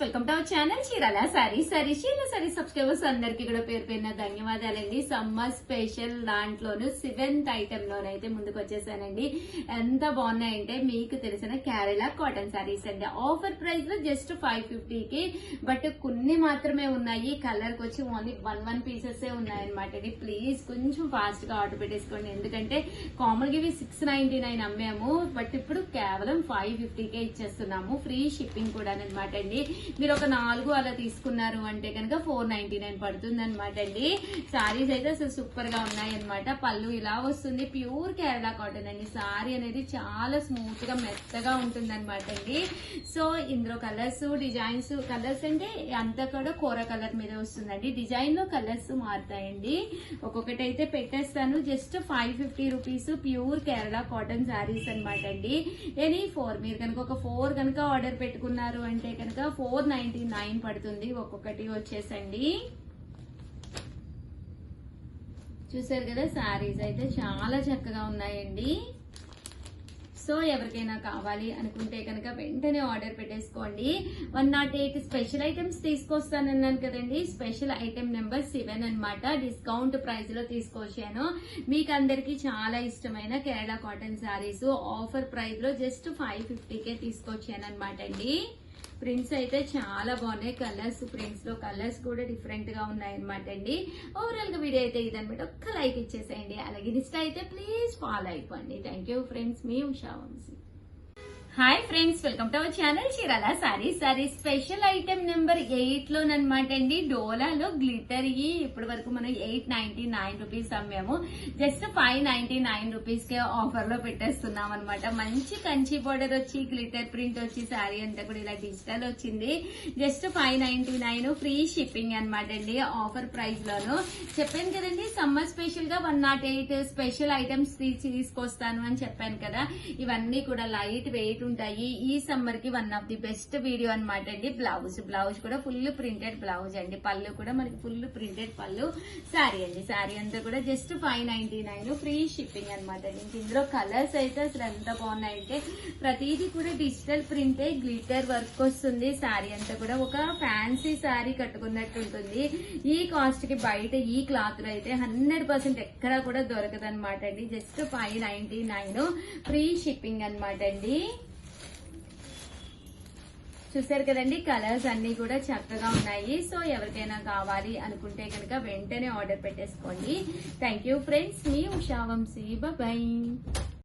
Welcome to our channel Chirala saris. Chirala saris subscribers అందరికీ కూడా పేరు పేరున ధన్యవాదాలండి. సమ్మర్ స్పెషల్ దాంట్లోను 7th ఐటమ్ లోనైతే ముందుకు వచ్చేసానండి. ఎంత బాగున్నాయంటే మీకు తెలిసిన కేరళ కాటన్ సారీస్ అండి. ఆఫర్ ప్రైస్ లో జస్ట్ 550కి, బట్ కొన్ని మాత్రమే ఉన్నాయి. కలర్ కి వచ్చి ఓన్లీ 1 పీసెస్ ఉన్నాయన్నమాట. ప్లీజ్ కొంచెం ఫాస్ట్ గా ఆర్డర్ పెట్టేసుకోండి, ఎందుకంటే కామన్ గా ఇవి 699 అమ్మాము, బట్ ఇప్పుడు కేవలం 550కే ఇచ్చేస్తున్నాము. ఫ్రీ షిప్పింగ్ కూడా అనమాట అండి. మీరు ఒక 4 అలా తీసుకున్నారు అంటే కనుక 499 పడుతుంది అనమాట అండి. సారీస్ అయితే అసలు సూపర్ గా ఉన్నాయి అనమాట. పళ్ళు ఇలా వస్తుంది, ప్యూర్ కేరళ కాటన్ అండి. సారీ అనేది చాలా స్మూత్ గా మెత్తగా ఉంటుంది అనమాట అండి. సో ఇందులో కలర్స్ డిజైన్స్, కలర్స్ అంటే అంతా కూడా కూర కలర్ మీద వస్తుందండి. డిజైన్ లో కలర్స్ మారుతాయండి. ఒక్కొక్కటి అయితే పెట్టేస్తాను. Just 550 rupees pure Kerala cotton saris అనమాట అండి. ఎనీ 4 మీరు కనుక ఒక 4 కనుక ఆర్డర్ పెట్టుకున్నారు అంటే కనుక 499 పడుతుంది ఒక్కొక్కటి వచ్చేసండి. చూసారు కదా, సారీస్ అయితే చాలా చక్కగా ఉన్నాయండి. సో ఎవరికైనా కావాలి అనుకుంటే కనుక వెంటనే ఆర్డర్ పెట్టేసుకోండి. 108 స్పెషల్ ఐటమ్స్ తీసుకొస్తానన్నాను కదండి. స్పెషల్ ఐటమ్ నెంబర్ 7 అనమాట. డిస్కౌంట్ ప్రైస్ లో తీసుకొచ్చాను. మీకు అందరికి చాలా ఇష్టమైన Kerala cotton saris offer price లో జస్ట్ 550కే తీసుకొచ్చాను అనమాట అండి. ప్రింట్స్ అయితే చాలా బాగున్నాయి. కలర్స్, ప్రింట్స్ లో కలర్స్ కూడా డిఫరెంట్ గా ఉన్నాయి అనమాట అండి. ఓవరాల్ గా వీడియో అయితే ఇదనమాట. ఒక్క లైక్ ఇచ్చేసేయండి. అలాగే ఇన్స్టా అయితే ప్లీజ్ ఫాలో అయిపోండి. థ్యాంక్ యూ ఫ్రెండ్స్, మీ Usha Vamshi. Hi friends, welcome to our channel Chirala sarees. Special item number 8 లోనమాట అండి. డోలాలో గ్లిటర్ ఇప్పటి వరకు మనం 899 రూపీస్ అమ్మాము. జస్ట్ 599 రూపీస్ కే ఆఫర్ లో పెట్టేస్తున్నాం అనమాట. మంచి కంచి బోర్డర్ వచ్చి గ్లిటర్ ప్రింట్ వచ్చి సారీ అంతా కూడా ఇలా డిజిటల్ వచ్చింది. జస్ట్ 599 ఫ్రీ షిప్పింగ్ అనమాట అండి. ఆఫర్ ప్రైస్ లోను చెప్పాను కదండి. సమ్మర్ స్పెషల్ గా 108 స్పెషల్ ఐటమ్స్ తీసుకొస్తాను అని చెప్పాను కదా. ఇవన్నీ కూడా లైట్ వెయిట్ ఉంటాయి. ఈ సమ్మర్ కి one of the best video అనమాట అండి. బ్లౌజ్ కూడా ఫుల్ ప్రింటెడ్ బ్లౌజ్ అండి. పళ్ళు కూడా మనకి ఫుల్ ప్రింటెడ్ పళ్ళు. సారీ అండి. సారీ అంతా కూడా జస్ట్ 599 ఫ్రీ షిప్పింగ్ అనమాట అండి. ఇందులో కలర్స్ అయితే అసలు ఎంత బాగున్నాయంటే ప్రతిదీ కూడా డిజిటల్ ప్రింటే, గ్లిటర్ వర్క్ వస్తుంది. సారీ అంతా కూడా ఒక ఫ్యాన్సీ సారీ కట్టుకున్నట్టు ఉంటుంది. ఈ కాస్ట్ కి బయట ఈ క్లాత్ లో అయితే 100% ఎక్కడా కూడా దొరకదు అనమాట అండి. జస్ట్ 599 ఫ్రీ షిప్పింగ్ అనమాట అండి. చూసారు కదండి, కలర్స్ అన్ని కూడా చక్కగా ఉన్నాయి. సో ఎవరికైనా కావాలి అనుకుంటే కనుక వెంటనే ఆర్డర్ పెట్టేసుకోండి. థ్యాంక్ యూ ఫ్రెండ్స్, మీ ఉషా వంశీ. బాయ్.